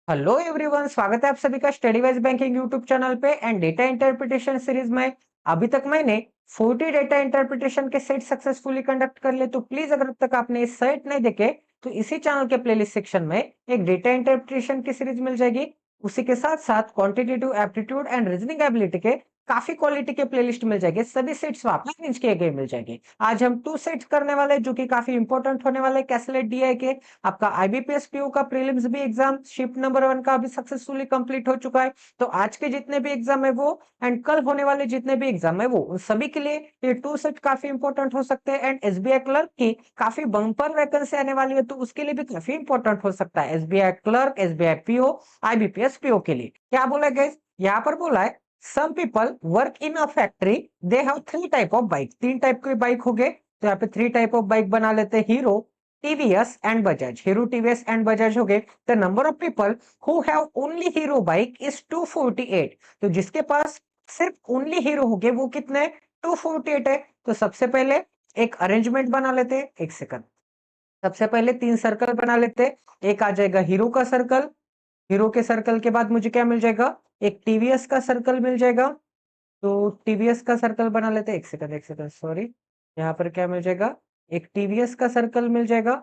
Hello everyone, स्वागत है आप सभी का study wise banking YouTube channel पे एंड डेटा इंटरप्रिटेशन सीरीज में। अभी तक मैंने 40 डेटा इंटरप्रिटेशन के सेट सक्सेसफुली कंडक्ट कर लिए, तो प्लीज अगर अब तक आपने इस सेट नहीं देखे तो इसी चैनल के प्लेलिस्ट सेक्शन में एक डेटा इंटरप्रिटेशन की सीरीज मिल जाएगी। उसी के साथ साथ quantitative aptitude and reasoning ability के काफी क्वालिटी के प्लेलिस्ट मिल जाएंगे। सभी सेट्स वहां पर अरेंज किए गए मिल जाएंगे। आज हम 2 सेट्स करने वाले हैं जो कि काफी इंपॉर्टेंट होने वाले। कैसलेट डीआई के आपका आईबीपीएस पीओ का प्रीलिम्स भी एग्जाम शिफ्ट नंबर 1 का भी सक्सेसफुली कंप्लीट हो चुका है। तो आज के जितने भी एग्जाम है वो एंड कल होने वाले जितने भी एग्जाम है वो उन सभी के लिए ये 2 सेट काफी इंपॉर्टेंट हो सकते हैं। एंड एसबीआई क्लर्क की काफी बम्पर वैकेंसी आने वाली है, तो उसके लिए भी काफी इंपॉर्टेंट हो सकता है। SBI clerk, SBI PO, IBPS PO के लिए क्या बोला गया, यहाँ पर बोला है some people work in a factory, they have 3 type of bike. 3 type के बाइक हो गए, तो यहाँ पे 3 टाइप ऑफ बाइक बना लेते हैं। Hero, TVS and Bajaj. Hero, TVS and Bajaj हो गए। The number of people who have only hero bike is 248। तो जिसके पास सिर्फ ओनली हीरो हो गए वो कितने, 248 है। तो सबसे पहले एक अरेंजमेंट बना लेते हैं, एक सेकंड। सबसे पहले 3 सर्कल बना लेते हैं। एक आ जाएगा हीरो का सर्कल, हीरो के सर्कल के बाद मुझे क्या मिल जाएगा, एक टीवीएस का सर्कल मिल जाएगा। तो टीवीएस का सर्कल बना लेते हैं, एक सेकंड सॉरी। यहाँ पर क्या मिल जाएगा, एक टीवीएस का सर्कल मिल जाएगा।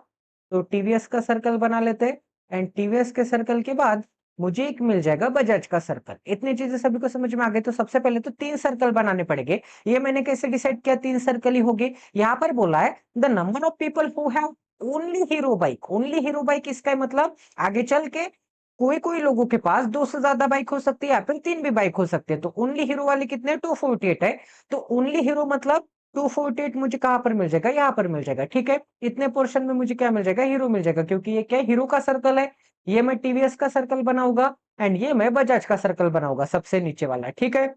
तो टीवीएस का सर्कल बना लेते हैं एंड टीवीएस के सर्कल के बाद मुझे एक मिल जाएगा बजाज का सर्कल। इतनी चीजें सभी को समझ में आ गई। तो सबसे पहले तो 3 सर्कल बनाने पड़ेंगे। ये मैंने कैसे डिसाइड किया, 3 सर्कल ही होगी। यहाँ पर बोला है the number of people who have only hero bike. Only hero bike इसका मतलब आगे चल के कोई कोई लोगों के पास 2 से ज्यादा बाइक हो सकती है या फिर 3 भी बाइक हो सकती है। तो ओनली हीरो वाली कितने, 248 है। तो ओनली हीरो मतलब 248 मुझे कहां पर मिल जाएगा, यहां पर मिल जाएगा। ठीक है, इतने पोर्शन में मुझे क्या मिल जाएगा, हीरो मिल जाएगा, क्योंकि ये क्या है, हीरो का सर्कल है। ये मैं टीवीएस का सर्कल बनाऊंगा एंड ये मैं बजाज का सर्कल बनाऊंगा, सबसे नीचे वाला। ठीक है,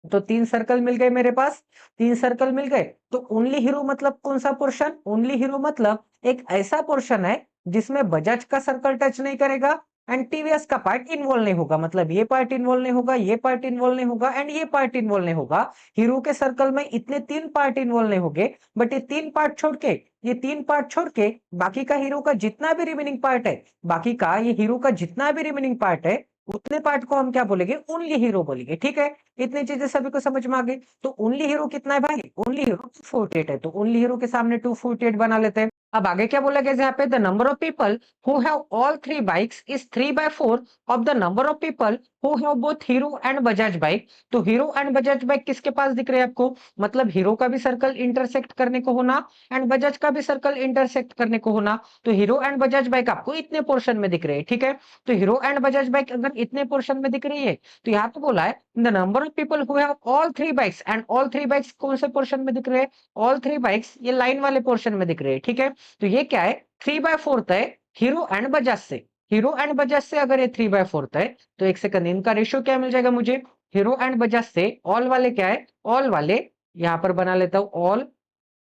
तो 3 सर्कल मिल गए मेरे पास। 3 सर्कल मिल गए, तो ओनली हीरो मतलब कौन सा पोर्शन, ओनली हीरो मतलब एक ऐसा पोर्शन है जिसमें बजाज का सर्कल टच नहीं करेगा एंड टीवीएस का पार्ट इन्वॉल्व नहीं होगा। मतलब ये पार्ट इन्वॉल्व नहीं होगा, ये पार्ट इन्वॉल्व नहीं होगा एंड ये पार्ट इन्वॉल्व नहीं होगा। हीरो के सर्कल में इतने 3 पार्ट इन्वॉल्व नहीं होंगे, बट ये 3 पार्ट छोड़ के, ये 3 पार्ट छोड़ के बाकी का हीरो का जितना भी रिमेनिंग पार्ट है, बाकी का ये हीरो का जितना भी रिमेनिंग पार्ट है, उतने पार्ट को हम क्या बोलेंगे, ओनली हीरो बोलेंगे। ठीक है, इतनी चीजें सभी को समझ में आ गई। तो ओनली हीरो कितना है भाई, ओनली हीरो 248 है। तो ओनली हीरो के सामने 248 बना लेते हैं। अब आगे क्या बोला गया यहाँ पे, the number of people who have all 3 bikes is 3/4 of the number of people who have both hero and Bajaj bike. तो हीरो एंड बजाज बाइक किसके पास दिख रहे हैं आपको, मतलब हीरो का भी सर्कल इंटरसेक्ट करने को होना एंड बजाज का भी सर्कल इंटरसेक्ट करने को होना। तो हीरो एंड बजाज बाइक आपको इतने पोर्शन में दिख रहे हैं। ठीक है, तो हीरो एंड बजाज बाइक अगर इतने पोर्शन में दिख रही है, तो यहाँ पे बोला है the number of people who have all 3 bikes and all 3 bikes कौन से पोर्शन में दिख रहे हैं, ऑल 3 बाइक्स ये लाइन वाले पोर्शन में दिख रहे हैं। ठीक है, तो ये क्या है, 3/4 है हीरो एंड बजाज से। हीरो एंड बजाज से अगर ये 3/4 है, तो एक सेकंड, इनका रेशियो क्या मिल जाएगा मुझे, हीरो एंड बजाज से ऑल वाले क्या है, ऑल वाले यहां पर बना लेता हूं ऑल,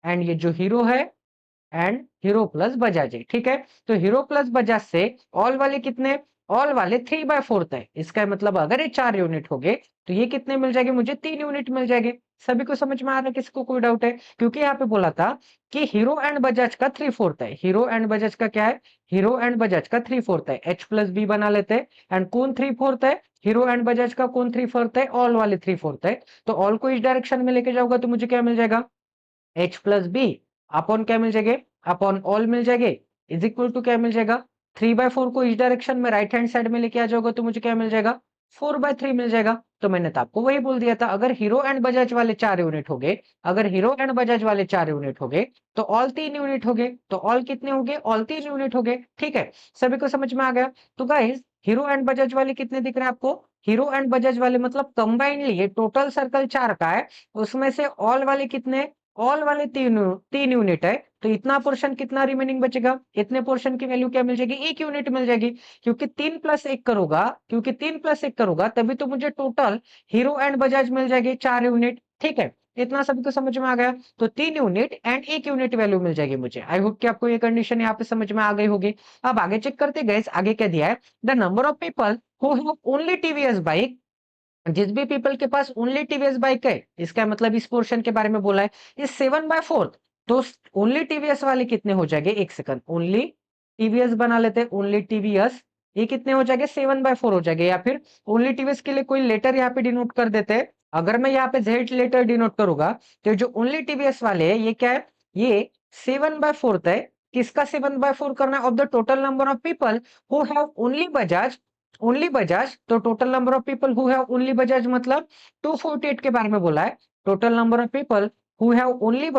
एंड ये जो हीरो है एंड हीरो प्लस बजाज है। ठीक है, तो हीरो प्लस बजाज से ऑल वाले कितने, ऑल वाले 3/4 है। इसका मतलब अगर ये 4 यूनिट हो गए, तो ये कितने मिल जाएंगे मुझे, 3 यूनिट मिल जाएंगे। सभी को समझ में आ रहा है, किसको कोई डाउट है, क्योंकि यहाँ पे बोला था कि हीरो एंड बजाज का 3/4 है। हीरो एंड बजाज का क्या है, हीरो एंड बजाज का 3/4 है। एच प्लस बी बना लेते हैं एंड कौन 3/4 है, हीरो एंड बजाज का कौन 3/4 है, ऑल वाले 3/4 है। तो ऑल को इस डायरेक्शन में लेके जाऊंगा तो मुझे क्या मिल जाएगा, एच प्लस बी अपॉन क्या मिल जाएंगे, अपॉन ऑल मिल जाएंगे, इज इक्वल टू क्या मिल जाएगा, 3/4 को इस डायरेक्शन में राइट हैंड साइड में लेके आ जाओगे तो मुझे क्या मिल जाएगा, 4/3 मिल जाएगा। तो मैंने तो आपको वही बोल दिया था, अगर हीरो एंड बजाज वाले 4 यूनिट हो गए, अगर हीरो एंड बजाज वाले 4 यूनिट हो गए, तो ऑल 3 यूनिट हो गए। तो ऑल कितने हो गए, ऑल 3 यूनिट हो गए। ठीक है, सभी को समझ में आ गया। तो गाइस हीरो एंड बजाज वाले कितने दिख रहे हैं आपको, हीरो एंड बजाज वाले मतलब कंबाइनली ये टोटल सर्कल 4 का है, उसमें से ऑल वाले कितने, ऑल वाले 3 यूनिट है। तो इतना पोर्शन कितना रिमेनिंग बचेगा, इतने पोर्शन की वैल्यू क्या मिल जाएगी, 1 यूनिट मिल जाएगी। क्योंकि 3 प्लस 1 करूंगा, क्योंकि 3 प्लस 1 करूंगा तभी तो मुझे टोटल हीरो एंड बजाज मिल जाएगी 4 यूनिट। ठीक है, इतना सभी को समझ में आ गया। तो 3 यूनिट एंड 1 यूनिट वैल्यू मिल जाएगी मुझे। आई होप कि आपको ये कंडीशन यहाँ पे समझ में आ गई होगी। अब आगे चेक करते गए, आगे क्या दिया है, the number of people who have only TVS bike. जिस भी पीपल के पास ओनली टीवीएस बाइक है, इसका मतलब इस पोर्शन के बारे में बोला है, इस 7/4। तो ओनली टीवीएस वाले कितने हो जाएंगे, एक सेकंड, ओनली टीवीएस बना लेते हैं, ओनली टीवीएस ये कितने हो जाएंगे 7/4 हो जाएंगे। या फिर ओनली टीवीएस के लिए कोई लेटर यहाँ पे डिनोट कर देते हैं। अगर मैं यहाँ पे जेड लेटर डिनोट करूंगा तो जो ओनली टीवीएस वाले है ये क्या है, ये 7/4 है। किसका 7/4 करना है, of the total number of people who have only Bajaj. Only Bajaj, तो total number of people who have only Bajaj मतलब 248 के बारे में बोला है। Total number of people who have only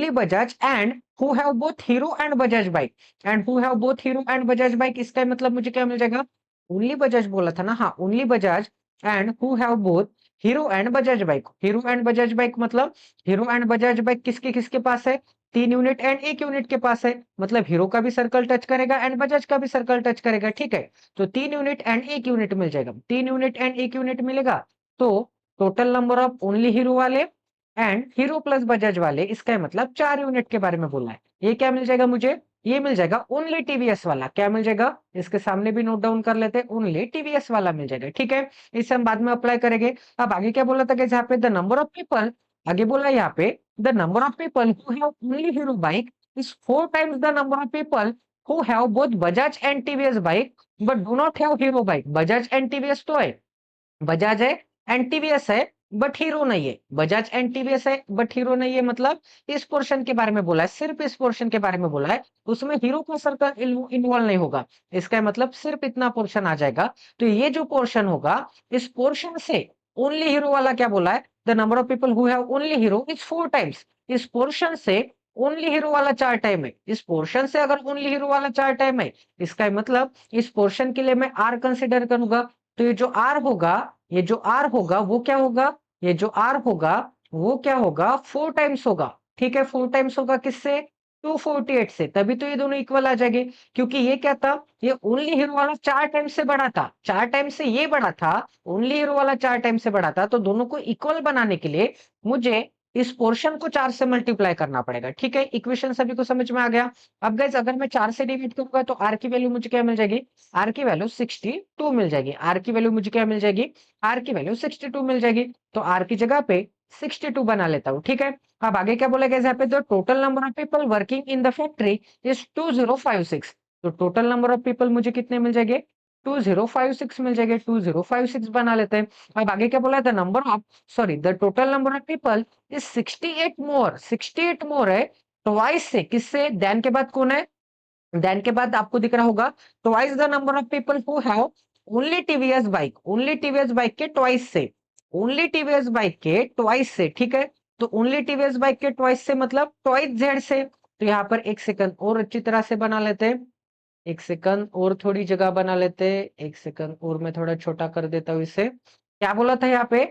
Bajaj and who have both hero and Bajaj bike. And who have both hero and Bajaj bike, इसका मतलब मुझे क्या मिल जाएगा, ओनली बजाज बोला था ना, हाँ only Bajaj and who have both hero and Bajaj bike. Hero and Bajaj bike मतलब हीरो एंड बजाज बाइक किसके किसके पास है, 3 यूनिट एंड 1 यूनिट के पास है। मतलब हीरो का भी सर्कल टच करेगा एंड बजाज का भी सर्कल टच करेगा, ठीक है। तो 3 यूनिट एंड 1 यूनिट मिल जाएगा, 3 यूनिट एंड 1 यूनिट मिलेगा। तो total number of only hero वाले एंड हीरो प्लस बजाज वाले, इसका मतलब 4 यूनिट के बारे में बोलना है। ये क्या मिल जाएगा मुझे, ये मिल जाएगा ओनली टीवीएस वाला। क्या मिल जाएगा, इसके सामने भी नोट डाउन कर लेते हैं, ओनली टीवीएस वाला मिल जाएगा, ठीक है। इसे हम बाद में अप्लाई करेंगे। अब आगे क्या बोला था कि जहाँ पे द नंबर ऑफ पीपल, आगे बोला यहाँ पे the number of people who have only hero bike is 4 times the number of people who have both Bajaj and TVS bike but do not have hero bike. Bajaj and TVS तो है, बजाज है and TVS है but hero नहीं है। Bajaj and TVS है but hero नहीं है, मतलब इस पोर्शन के बारे में बोला है, सिर्फ इस पोर्शन के बारे में बोला है, उसमें हीरो का सर्कल इन्वॉल्व नहीं होगा। इसका मतलब सिर्फ इतना पोर्शन आ जाएगा। तो ये जो पोर्शन होगा, इस पोर्शन से ओनली हीरो वाला क्या बोला है, the number of people who have only hero is 4 times। इस पोर्शन से ओनली हीरो वाला 4 टाइम है, इस पोर्शन से अगर ओनली हीरो वाला 4 टाइम है, इसका मतलब इस पोर्शन के लिए मैं आर कंसिडर करूंगा। तो ये जो आर होगा, ये जो आर होगा वो क्या होगा, ये जो आर होगा वो क्या होगा, 4 टाइम्स होगा, ठीक है। 4 टाइम्स होगा किससे, 248 से, तभी तो ये दोनों इक्वल आ जाएंगे। क्योंकि ये क्या था, ये ओनली हीरो वाला 4 टाइम से बड़ा था, 4 टाइम से ये बड़ा था, ओनली हीरो वाला 4 टाइम से बड़ा था। तो दोनों को इक्वल बनाने के लिए मुझे इस पोर्शन को 4 से मल्टीप्लाई करना पड़ेगा, ठीक है। इक्वेशन सभी को समझ में आ गया। अब गाइस अगर मैं 4 से डिवाइड करूंगा तो आर की वैल्यू मुझे क्या मिल जाएगी, आर की वैल्यू 62 मिल जाएगी। आर की वैल्यू मुझे क्या मिल जाएगी, आर की वैल्यू 62 मिल जाएगी। तो आर की जगह पे 62 बना लेता हूँ, ठीक है। अब आगे क्या बोला गया यहाँ पे, the total number of people working in the factory is 2056। तो टोटल नंबर ऑफ पीपल मुझे कितने मिल जाएंगे, 2056 मिल जाएंगे, 2056 बना लेते हैं। अब आगे क्या बोला, the number of, sorry the total number of people is 68 मोर, 68 मोर है ट्वाइस से, किससे, देन के बाद कौन है, देन के बाद आपको दिख रहा होगा twice the number of people who have only TVS bike, only TVS bike के ट्वाइस से, ओनली टीवीएस बाइक के ट्वाइस से, ठीक है। तो ओनली टीवीएस बाइक के ट्वाइस से मतलब ट्वाइस जेड से। तो यहाँ पर एक सेकंड और अच्छी तरह से बना लेते हैं, एक सेकंड और थोड़ी जगह बना लेते हैं, एक सेकंड और मैं थोड़ा छोटा कर देता हूँ इसे। क्या बोला था यहाँ पे,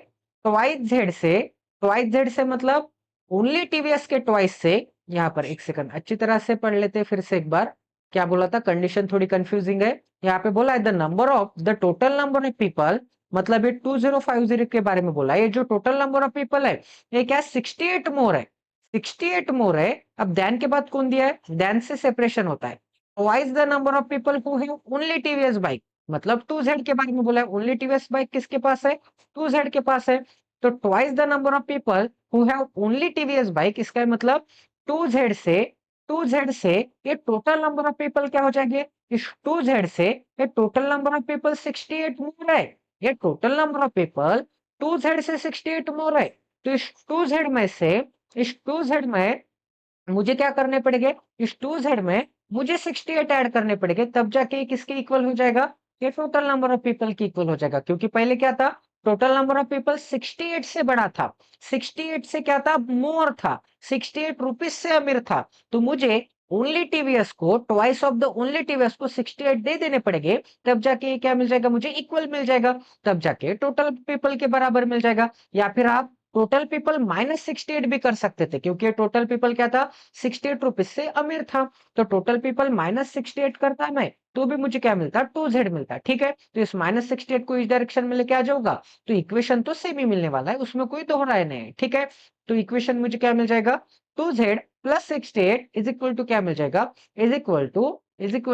ट्वाइस जेड से, ट्वाइस जेड से मतलब ओनली टीवीएस के ट्वाइस से। यहाँ पर एक सेकंड अच्छी तरह से पढ़ लेते हैं फिर से एक बार। क्या बोला था, कंडीशन थोड़ी कंफ्यूजिंग है। यहाँ पे बोला है the number of, the total number of people, मतलब ये 2050 के बारे में बोला है। ये जो टोटल नंबर ऑफ पीपल है ये क्या 68 मोर है, 68 मोर है। अब देन के बाद कौन दिया है, देन से सेपरेशन होता है। Twice the number of people who have only TVS bike, मतलब 2Z के बारे में बोला है। ओनली टीवीएस बाइक किसके पास है, 2Z के पास है। तो twice the number of people who have only TVS bike, इसका मतलब 2Z से, 2Z से ये टोटल नंबर ऑफ पीपल क्या हो जाएंगे, इस 2Z से ये टोटल नंबर ऑफ पीपल 68 मोर है। ये total number of people 2Z से 68 मोर है। तो इस 2Z में से, इस 2Z में मुझे क्या करने पड़ेंगे, इस 2Z में मुझे 68 ऐड करने पड़ेंगे, तब जाके ये किसके इक्वल हो जाएगा, ये टोटल नंबर ऑफ पीपल की इक्वल हो जाएगा। क्योंकि पहले क्या था, टोटल नंबर ऑफ पीपल 68 से बड़ा था, 68 से क्या था, मोर था, 68 रुपीज से अमीर था। तो मुझे ओनली टीवीएस को, twice of the only TVS को 68 दे देने पड़ेंगे, तब जाके ये क्या मिल जाएगा, मुझे इक्वल मिल जाएगा, तब जाके टोटल पीपल के बराबर मिल जाएगा। या फिर आप टोटल पीपल -68 भी कर सकते थे, क्योंकि टोटल पीपल क्या था, 68 रुपीज से अमीर था। तो टोटल पीपल -68 करता मैं तो भी मुझे क्या मिलता, 2Z मिलता, ठीक है। तो इस -68 को इस डायरेक्शन में लेके आ जाऊंगा तो इक्वेशन तो सेम ही मिलने वाला है, उसमें कोई दोहराया नहीं है, ठीक है। तो इक्वेशन मुझे क्या मिल जाएगा, 2Z + 68 इज इक्वल टू क्या मिल जाएगा, इज इक्वल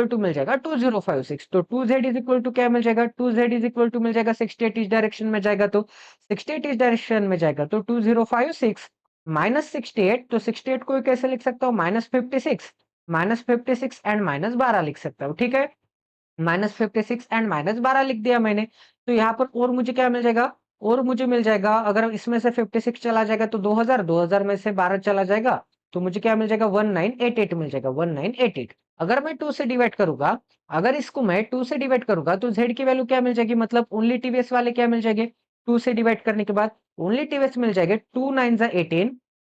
टू मिल जाएगा 2056। तो 2Z इज इक्वल टू क्या मिल जाएगा, 2Z इज इक्वल टू मिल जाएगा 68 इस डायरेक्शन में जाएगा तो 68 इस डायरेक्शन में जाएगा तो 2056 -68। तो 68 को कैसे लिख सकता हूँ, -56, -56 एंड -12 लिख सकता हूँ, ठीक है। -56 एंड -12 लिख दिया मैंने। तो यहाँ पर और मुझे क्या मिल जाएगा? और मुझे मिल जाएगा, अगर इसमें से 56 चला जाएगा तो 2000, 2000 में से 12 चला जाएगा तो मुझे क्या मिल जाएगा? 1988 मिल जाएगा, 1988। अगर मैं 2 से डिवाइड करूंगा, अगर इसको मैं 2 से डिवाइड करूंगा तो z की वैल्यू क्या मिल जाएगी? मतलब ओनली टीवीएस वाले क्या मिल जाएंगे? 2 से डिवाइड करने के बाद ओनली टीवीएस मिल जाएंगे। 2 9 जा 18,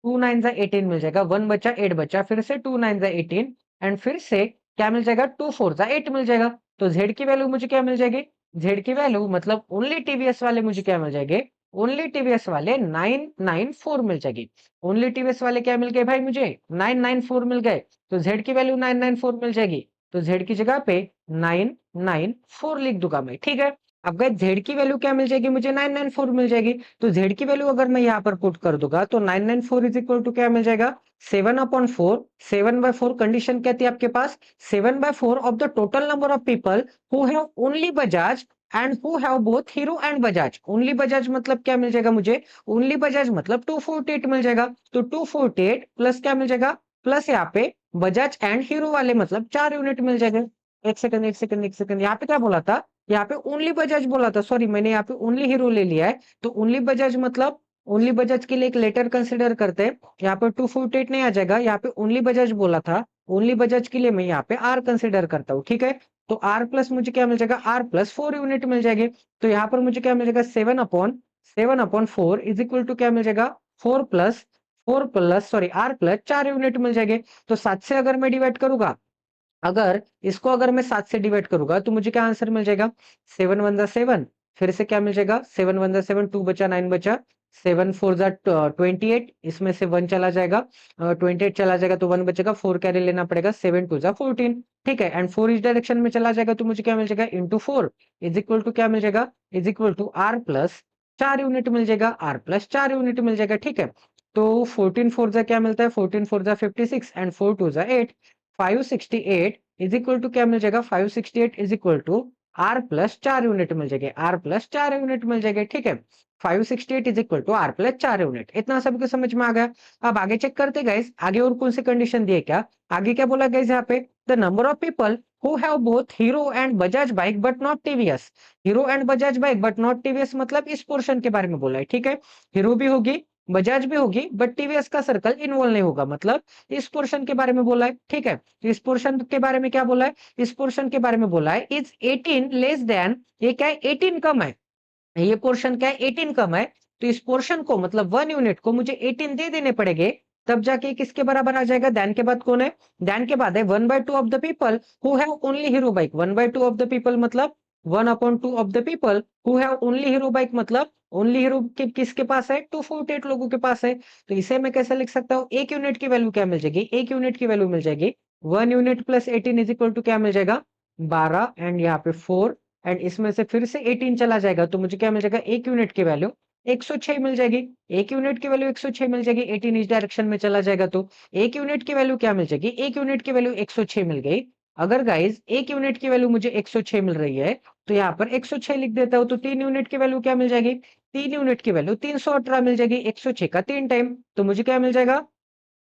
2 9 जा 18 मिल जाएगा, 1 बचा 8 बचा, फिर से 2 9 जा 18 एंड फिर से क्या मिल जाएगा? 2 4 जा 8 मिल जाएगा। तो z की वैल्यू मुझे क्या मिल जाएगी? z की वैल्यू मतलब ओनली टीवीएस वाले मुझे क्या मिल जाएंगे? ओनली टीवीएस वाले 994 मिल जाएगी। ओनली टीवीएस वाले क्या मिल गए भाई मुझे? 994 मिल गए। तो z की वैल्यू 994 मिल जाएगी। तो z की जगह पे 994 लिख दूंगा मैं, ठीक है। अब गाइस z की वैल्यू क्या मिल जाएगी? मुझे 994 मिल जाएगी। तो z की वैल्यू अगर मैं यहाँ पर पुट कर दूंगा तो 994 इज इक्वल टू क्या मिल जाएगा? 7/4। 7/4 कंडीशन क्या थी आपके पास? 7/4 of the total number of people who have only Bajaj and who have both hero and Bajaj. Only Bajaj मतलब क्या मिल जाएगा मुझे? ओनली बजाज मतलब 248 मिल जाएगा। तो 248 प्लस क्या मिल जाएगा? प्लस यहाँ पे बजाज एंड हीरो वाले मतलब 4 यूनिट मिल जाएंगे। एक सेकंड, एक सेकंड, एक सेकंड, यहाँ पे क्या बोला था? यहाँ पे ओनली बजाज बोला था, सॉरी मैंने यहाँ पे ओनली हीरो ले लिया है। तो ओनली बजाज मतलब ओनली बजाज के लिए एक लेटर कंसिडर करते हैं। यहाँ पे 248 नहीं आ जाएगा, यहाँ पे ओनली बजाज बोला था। ओनली बजाज के लिए मैं यहाँ पे आर कंसिडर करता हूँ, ठीक है। तो आर प्लस मुझे क्या मिल जाएगा? आर प्लस 4 यूनिट मिल जाएंगे। तो यहाँ पर मुझे क्या मिल जाएगा? 7/4 इज इक्वल टू क्या मिल जाएगा? 4 प्लस आर प्लस 4 यूनिट मिल जाएंगे। तो 7 से अगर मैं डिवाइड करूंगा, अगर इसको अगर मैं 7 से डिवाइड करूंगा तो मुझे क्या आंसर मिल जाएगा? 7 1 जा 7, फिर से क्या मिल जाएगा? 7 1 जा 7, 2 बचा 9 बचा, 7 4 जा 28, इसमें से 1 चला जाएगा, 28 चला जाएगा तो 1 बचेगा, 4 कैरी लेना पड़ेगा, 7 2 जा 14, ठीक है। एंड 4 इस डायरेक्शन में चला जाएगा तो मुझे क्या मिल जाएगा? इंटू 4 इज इक्वल टू क्या मिल जाएगा? Is equal to R plus 4 unit मिल जाएगा, आर प्लस 4 यूनिट मिल जाएगा, ठीक है। तो 14 4 जा क्या मिलता है? 14 4 जा 56 एंड 4 2 जा 8, 568 इज इक्वल टू क्या मिल जाएगा? 568 is equal to R plus 4 unit मिल जाएंगे, आर प्लस 4 यूनिट मिल जाएंगे, ठीक है। 568 is equal to R plus 4 unit, इतना सबको समझ में आ गया। अब आगे चेक करते गाइस, आगे और कौन सी कंडीशन दी है क्या? आगे क्या बोला गाइस यहाँ पे? The number of people who have both hero and Bajaj bike but not TVS. Hero and Bajaj bike but not TVS मतलब इस पोर्शन के बारे में बोला है, ठीक है। हीरो भी होगी, बजाज भी होगी, बट टीवीएस का सर्कल इन्वॉल्व नहीं होगा, मतलब इस पोर्शन के बारे में बोला है, ठीक है। इस पोर्शन के बारे में क्या बोला है? इस पोर्शन के बारे में बोला है इज 18 लेस देन, ये क्या है? 18 कम है, ये पोर्शन क्या है? 18 कम है। तो इस पोर्शन को मतलब 1 यूनिट को मुझे 18 दे देने पड़ेंगे, तब जाके किसके बराबर आ जाएगा? देन के बाद कौन है? देन के बाद है 1/2 of the people who have only hero bike. 1/2 of the people मतलब 1/2 of the people who have only hero bike मतलब ओनली हीरो के किसके पास है? 248 लोगों के पास है। तो इसे मैं कैसे लिख सकता हूँ? एक यूनिट की वैल्यू क्या मिल जाएगी? एक यूनिट की वैल्यू मिल जाएगी 1 unit plus 18 is equal to क्या मिल जाएगा? 12 एंड यहाँ पे 4 एंड इसमें से फिर से 18 चला जाएगा तो मुझे क्या मिल जाएगा? एक यूनिट की वैल्यू 106 मिल जाएगी। एक यूनिट की वैल्यू 106 मिल जाएगी, 18 इस डायरेक्शन में चला जाएगा तो एक यूनिट की वैल्यू क्या मिल जाएगी? एक यूनिट की वैल्यू 106 मिल गई। अगर गाइस एक यूनिट की वैल्यू मुझे 106 मिल रही है तो यहाँ पर 106 लिख देता हूँ। तो 3 यूनिट की वैल्यू क्या मिल जाएगी? 3 यूनिट की वैल्यू 318 मिल जाएगी, 106 का 3 टाइम। तो मुझे क्या मिल जाएगा?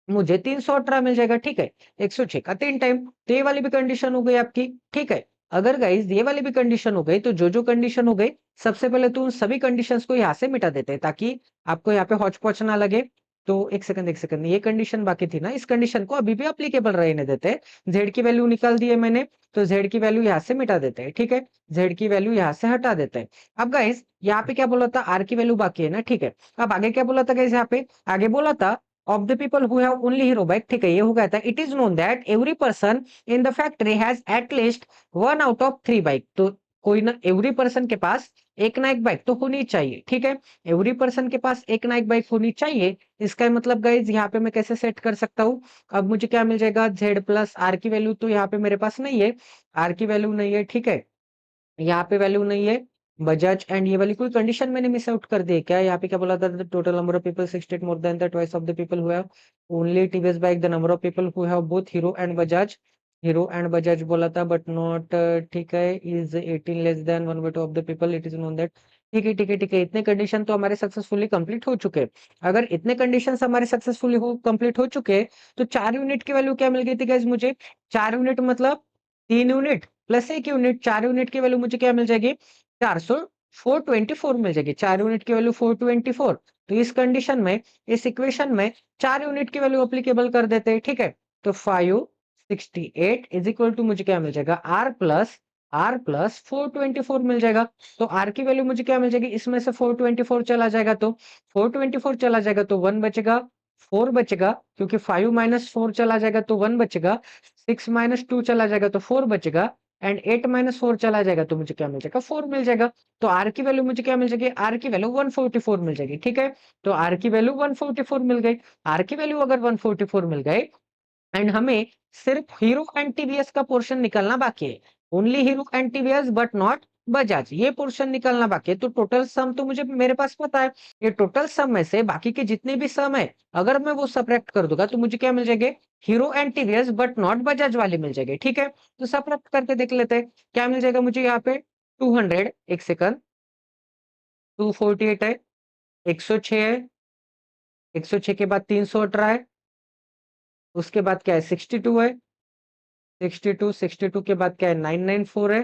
मुझे 318 मिल जाएगा, ठीक है। 106 का 3 टाइम। तो ये वाली भी कंडीशन हो गई आपकी, ठीक है। अगर गाइस ये वाली भी कंडीशन हो गई तो जो कंडीशन हो गई, सबसे पहले तो उन सभी कंडीशंस को यहाँ से मिटा देते हैं ताकि आपको यहाँ पे हौच पौच ना लगे। तो एक सेकंड, एक सेकंड, ये कंडीशन बाकी थी ना, इस कंडीशन को अभी भी अप्लीकेबल रहने देते हैं। जेड की वैल्यू निकाल दी है मैंने, तो जेड की वैल्यू यहाँ से मिटा देते हैं, ठीक है। जेड की वैल्यू यहाँ से हटा देते हैं। अब गाइस यहाँ पे क्या बोला था? आर की वैल्यू बाकी है ना, ठीक है। अब आगे क्या बोला था गाइस? यहाँ पे आगे बोला था of the people who have only hero bike, ठीक है, ये हो गया था। It is known that every person in the factory has at least 1 out of 3 bike. तो कोई ना, एवरी पर्सन के पास एक ना एक बाइक तो होनी चाहिए, ठीक है। एवरी पर्सन के पास एक ना एक बाइक होनी चाहिए। इसका मतलब गाइज यहाँ पे मैं कैसे सेट कर सकता हूँ? अब मुझे क्या मिल जाएगा? जेड प्लस आर की वैल्यू तो यहाँ पे मेरे पास नहीं है, आर की वैल्यू नहीं है, ठीक है। यहाँ पे वैल्यू नहीं है बजाज एंड ये वाली कोई कंडीशन मैंने मिस आउट कर दी है क्या? यहाँ पे क्या बोला था? Total number of people 68 more than the twice of the people who have only TVS bike, the number of people who have both hero and Bajaj. Hero and Bajaj बोला था बट नॉट, ठीक है, is 18 less than 1/2 of the people, it is known that. ठीक है, ठीक है, ठीक है, इतने कंडीशन तो हमारे सक्सेसफुली कंप्लीट हो चुके हैं। अगर इतने कंडीशन हमारे सक्सेसफुली कंप्लीट हो चुके हैं तो 4 यूनिट की वैल्यू क्या मिल गई थी गाइज मुझे? 4 यूनिट मतलब 3 यूनिट प्लस 1 यूनिट, 4 यूनिट की वैल्यू मुझे क्या मिल जाएगी, 424 मिल जाएगी। 4 यूनिट की वैल्यू 424। तो इस कंडीशन में, इस इक्वेशन में 4 यूनिट की वैल्यू अप्लीकेबल कर देते हैं, ठीक है। तो 568 इज इक्वल टू मुझे क्या मिल जाएगा, आर प्लस 424 मिल जाएगा। तो आर की वैल्यू मुझे क्या मिल जाएगी, इसमें से 424 चला जाएगा तो 424 चला जाएगा तो 1 बचेगा, 4 बचेगा, क्योंकि 5 माइनस 4 चला जाएगा तो 1 बचेगा, 6 माइनस 2 चला जाएगा तो 4 बचेगा, एंड 8 माइनस 4 चला जाएगा तो मुझे क्या मिल जाएगा, 4 मिल जाएगा। तो आर की वैल्यू मुझे क्या मिल जाएगी, आर की वैल्यू 144 मिल जाएगी, ठीक है। तो आर की वैल्यू 144 मिल गई। आर की वैल्यू अगर 144 मिल गई, एंड हमें सिर्फ हीरो एंड टीवीएस का पोर्शन निकालना बाकी है। Only hero and TVS but not Bajaj, ये पोर्शन निकालना बाकी है। तो टोटल सम तो मुझे मेरे पास पता है। ये टोटल सम में से बाकी के जितने भी सम है, अगर मैं वो सब्ट्रैक्ट कर दूंगा तो मुझे क्या मिल जाएंगे, hero and TVS but not Bajaj वाले मिल जाएंगे, ठीक है। तो सब्ट्रैक्ट करके देख लेते हैं क्या मिल जाएगा मुझे यहाँ पे। 200, एक सेकंड, 248 है, 106 है, 106 के बाद 318 है, उसके बाद क्या है 62 है, 62 के बाद क्या है 994 है,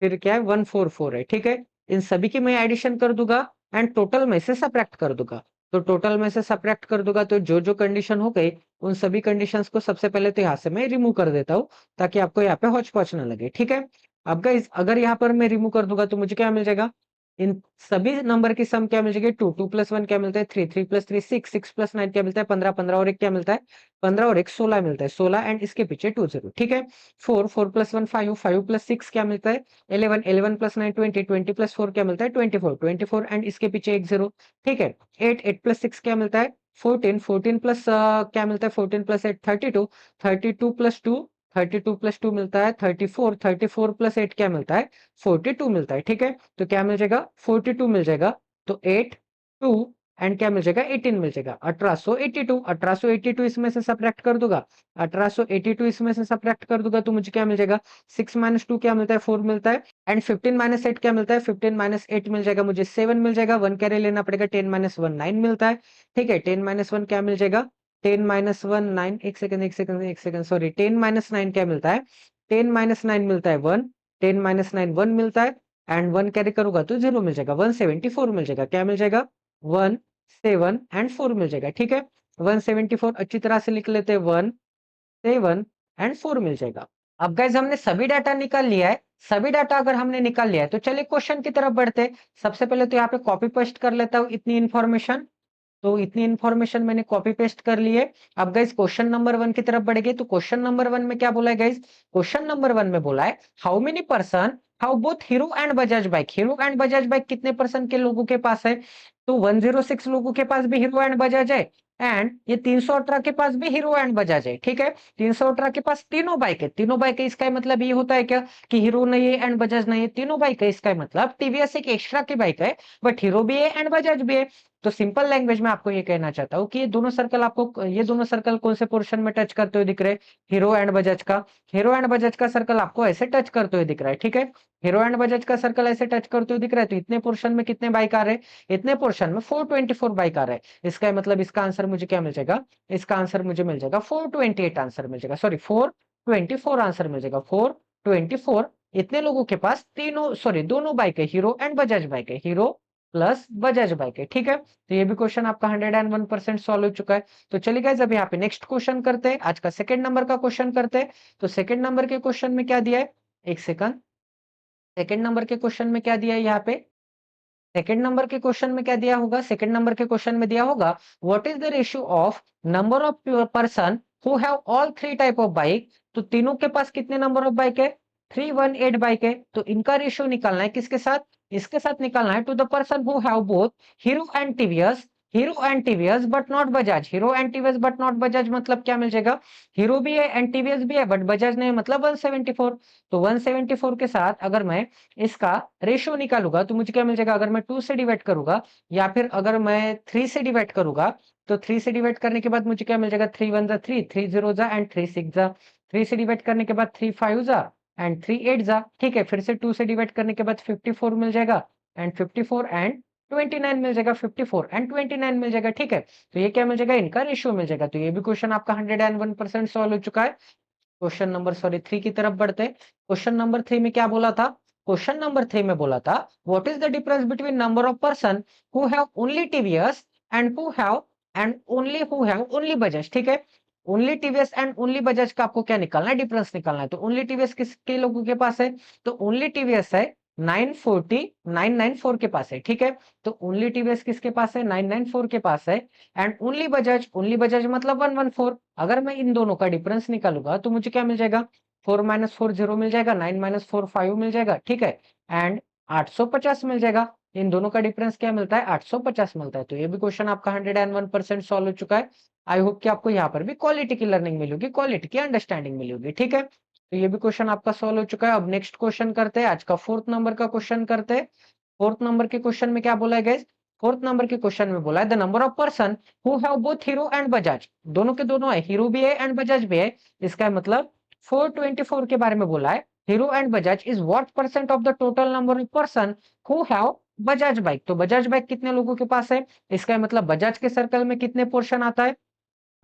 फिर क्या है 144 है, ठीक है। इन सभी की मैं एडिशन कर दूंगा एंड टोटल में से सब्ट्रैक्ट कर दूंगा। तो टोटल में से सब्ट्रैक्ट कर दूंगा तो जो जो कंडीशन हो गई, उन सभी कंडीशंस को सबसे पहले तो यहाँ से मैं रिमूव कर देता हूँ, ताकि आपको यहाँ पे हौच पौच ना लगे, ठीक है। अब गाइस अगर यहाँ पर मैं रिमूव कर दूंगा तो मुझे क्या मिल जाएगा, इन सभी नंबर की सम क्या मिल जाएगी, 2, 2 प्लस 1 क्या मिलता है 3, 3 प्लस 3 6, 6 प्लस 9 क्या मिलता है 15, 15 और 1 क्या मिलता है 15 और 1 16 मिलता है, 16 एंड इसके पीछे 2 0, ठीक है। 4, 4 प्लस 1 5, 5 प्लस 6 क्या मिलता है 11, 11 प्लस 9 20, 20 प्लस 4 क्या मिलता है 24, 24 एंड इसके पीछे 1 0, ठीक है। 8, 8 प्लस 6 क्या मिलता है 14, 14 प्लस क्या मिलता है 14 प्लस 8 32, 32 प्लस 2, 32 प्लस 2 मिलता है 34, 34 प्लस 8 क्या मिलता है 42 मिलता है, ठीक है। तो क्या मिल जाएगा 42 मिल जाएगा। तो 8 2 एंड क्या मिल जाएगा 18 मिल जाएगा 1882, 1882 इसमें से सब्ट्रैक्ट कर दूंगा, 1882 इसमें से सब्ट्रैक्ट कर दूंगा तो मुझे क्या मिल जाएगा 6 माइनस 2 क्या मिलता है 4 मिलता है, एंड 15 माइनस 8 क्या मिलता है 15 माइनस 8 मिल जाएगा मुझे 7 मिल जाएगा, 1 कैरे लेना पड़ेगा, 10 माइनस 1 9 मिलता है, ठीक है। 10 माइनस 1 क्या मिल जाएगा 10 माइनस 1 9, एक सेकंड एक सेकंड एक सेकंड सॉरी, 10 माइनस 9 क्या मिलता है 10 माइनस 9 मिलता है 1, 10 माइनस 9 1 मिलता है, एंड 1 कैरी करूंगा तो 0 मिल जाएगा, 174 मिल जाएगा, क्या मिल जाएगा 1 7 एंड 4 मिल जाएगा, ठीक है। 174 अच्छी तरह से लिख लेते हैं 1 7 एंड 4 मिल जाएगा। अब गाइस हमने सभी डाटा निकाल लिया है। सभी डाटा अगर हमने निकाल लिया है तो चलिए क्वेश्चन की तरफ बढ़ते हैं। सबसे पहले तो यहाँ पे कॉपी पेस्ट कर लेता हूँ इतनी इन्फॉर्मेशन। तो इतनी इन्फॉर्मेशन मैंने कॉपी पेस्ट कर ली है। अब गाइस क्वेश्चन नंबर 1 की तरफ बढ़ेंगे। तो क्वेश्चन नंबर 1 में क्या बोला है गाइस, क्वेश्चन नंबर 1 में बोला है how many person how both hero and Bajaj bike, hero and Bajaj bike कितने परसेंट के लोगों के पास है। तो 106 लोगों के पास भी हीरो एंड बजाज है, एंड ये 318 के पास भी हीरो एंड बजाज है, ठीक है। 318 के पास तीनों बाइक है, तीनों बाइक है, इसका मतलब ये होता है क्या कि हीरो नहीं है एंड बजाज नहीं है, तीनों बाइक है, इसका मतलब टीवीएस एक एक्स्ट्रा की बाइक है, बट हीरो भी है एंड बजाज भी है। तो सिंपल लैंग्वेज में आपको ये कहना चाहता हूँ कि ये दोनों सर्कल आपको, ये दोनों सर्कल कौन से पोर्शन में टच करते हुए दिख रहे हैं, हीरो एंड बजाज का, हीरो एंड बजाज का सर्कल आपको ऐसे टच करते हुए दिख रहा है, ठीक है। हीरो एंड बजाज का सर्कल ऐसे टच करते हुए दिख रहा है, तो इतने पोर्शन में कितने बाइक आ रहे हैं, इतने पोर्शन में 424 बाइक आ रहे हैं। इसका मतलब इसका आंसर मुझे क्या मिल जाएगा, इसका आंसर मुझे मिल जाएगा 428 आंसर मिल जाएगा, सॉरी 424 आंसर मिल जाएगा, 424। इतने लोगों के पास तीनों सॉरी दोनों बाइक है, हीरो एंड बजाज बाइक है, हीरो प्लस बजाज बाइक है, ठीक है। तो ये भी क्वेश्चन आपका 101% सॉल्व हो चुका है। तो चलिए गाइस अब यहाँ पे नेक्स्ट क्वेश्चन करते हैं, आज का सेकंड नंबर का क्वेश्चन करते हैं। तो सेकंड नंबर के क्वेश्चन में क्या दिया है, एक सेकंड, सेकंड नंबर के क्वेश्चन में क्या दिया है यहाँ पे, सेकंड नंबर के क्वेश्चन में क्या दिया होगा, सेकंड नंबर के क्वेश्चन में दिया होगा what is the ratio of number of person who have all three type of bike. तो तीनों के पास कितने नंबर ऑफ बाइक है 318 बाइक है। तो इनका रेशियो निकालना है किसके साथ, इसके साथ निकालना है to the person who have both hero and TVS, Hero and TVS but not Bajaj, Hero and TVS but not Bajaj मतलब क्या मिल जाएगा, हीरो भी है एंड टीवीएस भी है बट बजाज नहीं, मतलब 174। तो 174 के साथ अगर मैं इसका रेशियो निकालूंगा तो मुझे क्या मिल जाएगा, अगर मैं 2 से डिवाइड करूंगा या फिर अगर मैं 3 से डिवाइड करूंगा, तो 3 से डिवाइड करने के बाद मुझे क्या मिल जाएगा 3 1 जा 3, 3 0 जा एंड 3 6 जा, 3 से डिवाइड करने के बाद 3 5 जा एंड 3 8 जा, ठीक है। फिर से 2 से डिवाइड करने के बाद 54 मिल जाएगा एंड 54 एंड 29 मिल जाएगा, 54 एंड 29 मिल जाएगा, ठीक है। तो ये क्या मिल जाएगा, इनका रेशियो मिल जाएगा। तो ये भी क्वेश्चन आपका 101% सॉल्व हो चुका है। क्वेश्चन नंबर 3 की तरफ बढ़ते। क्वेश्चन नंबर 3 में क्या बोला था? क्वेश्चन नंबर 3 में बोला था what is the difference between number of person who have only TVS and who have only Bajaj. ठीक है, only TVS and only Bajaj का आपको क्या निकालना है? डिफरेंस निकालना है। तो ओनली टीवीएस किसके लोगों के पास है? तो ओनली टीवीएस है 994 के पास है। ठीक है, तो ओनली टीवीएस किसके पास है? 994 के पास है। एंड ओनली बजाज मतलब 114। अगर मैं इन दोनों का डिफरेंस निकालूंगा तो मुझे क्या मिल जाएगा? 4 माइनस 4 0 मिल जाएगा, 9 माइनस 4 5 मिल जाएगा। ठीक है, एंड 850 मिल जाएगा। इन दोनों का डिफरेंस क्या मिलता है? 850 मिलता है। तो ये भी क्वेश्चन आपका 101% सॉल्व हो चुका है। आई होप कि आपको यहाँ पर भी क्वालिटी की लर्निंग मिली होगी, क्वालिटी की अंडरस्टैंडिंग मिली होगी। ठीक है, तो ये भी क्वेश्चन आपका सॉल्व हो चुका है। अब नेक्स्ट क्वेश्चन करते हैं, आज का 4th नंबर का क्वेश्चन करते हैं। 4th नंबर के क्वेश्चन में क्या बोला है गाइस? 4th नंबर के क्वेश्चन में बोला है the number of person who have both hero and Bajaj. दोनों के दोनों है, हीरो भी है एंड बजाज भी है। इसका मतलब 424 के बारे में बोला है। Hero and Bajaj is what percent of the total number of person who have Bajaj bike. तो बजाज बाइक कितने लोगों के पास है? इसका मतलब बजाज के सर्कल में कितने पोर्शन आता है?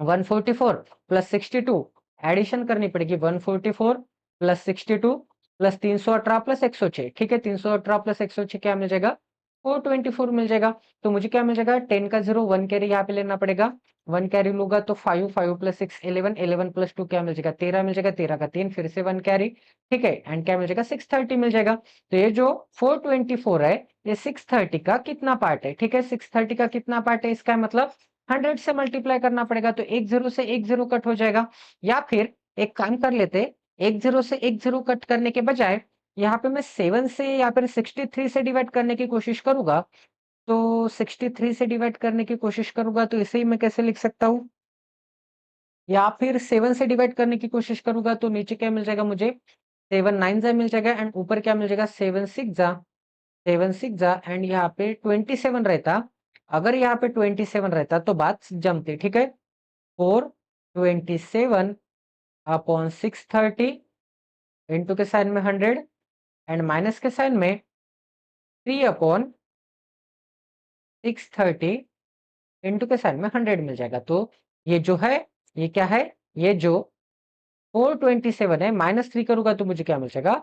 144 प्लस 62 एडिशन करनी पड़ेगी। 144 प्लस 62 प्लस 318 प्लस 106। ठीक है, 318 प्लस 106 क्या मिल जाएगा? 424 मिल जाएगा। तो मुझे क्या मिल जाएगा? 10 का 0 1 कैरी यहाँ पे लेना पड़ेगा। 1 कैरी लूंगा तो 5 5 प्लस 6 11 11 प्लस 2 क्या मिल जाएगा? 13 मिल जाएगा। 13 का 3 फिर से 1 कैरी। ठीक है, एंड क्या मिल जाएगा? 630 मिल जाएगा। तो ये जो 424 है ये 630 का कितना पार्ट है? ठीक है, 630 का कितना पार्ट है? इसका मतलब 100 से मल्टीप्लाई करना पड़ेगा। तो एक जीरो से एक जीरो कट हो जाएगा। या फिर एक काम कर लेते, एक जीरो से एक जीरो कट करने के बजाय यहाँ पे मैं 7 से या फिर 63 से डिवाइड करने की कोशिश करूंगा। तो 63 से डिवाइड करने की कोशिश करूंगा तो इसे ही मैं कैसे लिख सकता हूँ? या फिर 7 से डिवाइड करने की कोशिश करूंगा तो नीचे क्या मिल जाएगा मुझे? 7 9 जा मिल जाएगा एंड ऊपर क्या मिल जाएगा? 7 6 जा एंड यहाँ पे 27 रहता। अगर यहाँ पे 27 रहता तो बात जमती। ठीक है, 427 अपॉन 630 इंटू के साइन में 100 एंड माइनस के साइन में 3 अपॉन 630 इंटू के साइन में 100 मिल जाएगा। तो ये जो है ये क्या है? ये जो 427 है माइनस 3 करूंगा तो मुझे क्या मिल जाएगा?